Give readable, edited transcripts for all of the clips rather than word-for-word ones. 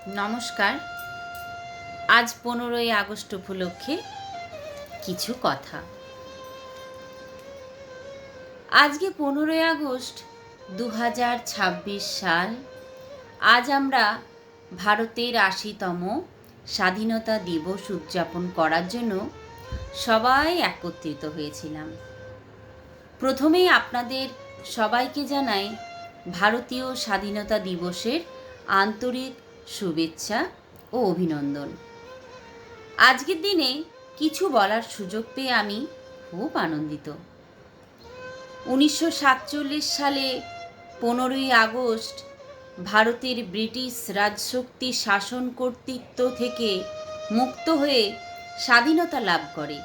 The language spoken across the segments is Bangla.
নমস্কার। আজ 15ই আগস্ট উপলক্ষে কিছু কথা। আজকে 15ই আগস্ট 2026 সাল। আজ আমরা ভারতের 80তম স্বাধীনতা দিবস উদযাপন করার জন্য সবাই একত্রিত হয়েছিলাম। প্রথমেই আপনাদের সবাইকে জানাই ভারতীয় স্বাধীনতা দিবসের আন্তরিক শুভেচ্ছা ও অভিনন্দন। আজকের দিনে কিছু বলার সুযোগ পেয়ে আমি খুব আনন্দিত। 1947 সালে 15ই আগস্ট ভারতের ব্রিটিশ রাজশক্তি শাসন কর্তৃত্ব থেকে মুক্ত হয়ে স্বাধীনতা লাভ করে।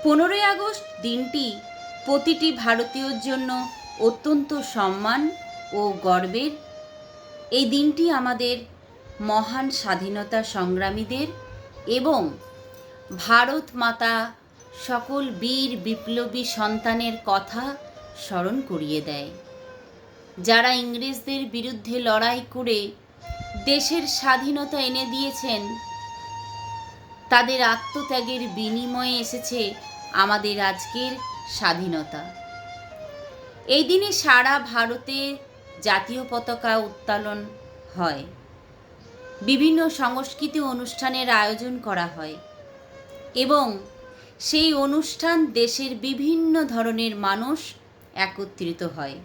15ই আগস্ট দিনটি প্রতিটি ভারতীয়র জন্য অত্যন্ত সম্মান ও গর্বের। এই দিনটি আমাদের মহান স্বাধীনতা সংগ্রামীদের এবং ভারত মাতা সকল বীর বিপ্লবী সন্তানের কথা স্মরণ করিয়ে দেয়, যারা ইংরেজদের বিরুদ্ধে লড়াই করে দেশের স্বাধীনতা এনে দিয়েছেন। তাদের আত্মত্যাগের বিনিময়ে এসেছে আমাদের আজকের স্বাধীনতা। এই দিনে সারা ভারতে জাতীয় পতাকা উত্তোলন হয়, বিভিন্ন সাংস্কৃতিক অনুষ্ঠানের আয়োজন করা হয় এবং সেই অনুষ্ঠান দেশের বিভিন্ন ধরনের মানুষ একত্রিত হয়,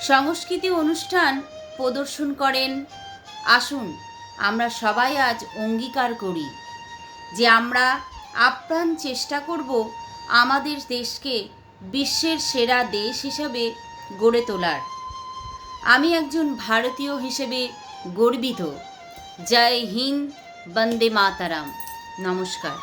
সাংস্কৃতিক অনুষ্ঠান প্রদর্শন করেন। আসুন আমরা সবাই আজ অঙ্গীকার করি যে আমরা আপ্রাণ চেষ্টা করব আমাদের দেশকে বিশ্বের সেরা দেশ হিসাবে গড়ে তোলার। আমি একজন ভারতীয় হিসেবে গর্বিত। জয় হিন্দ, বন্দে মাতরম। নমস্কার।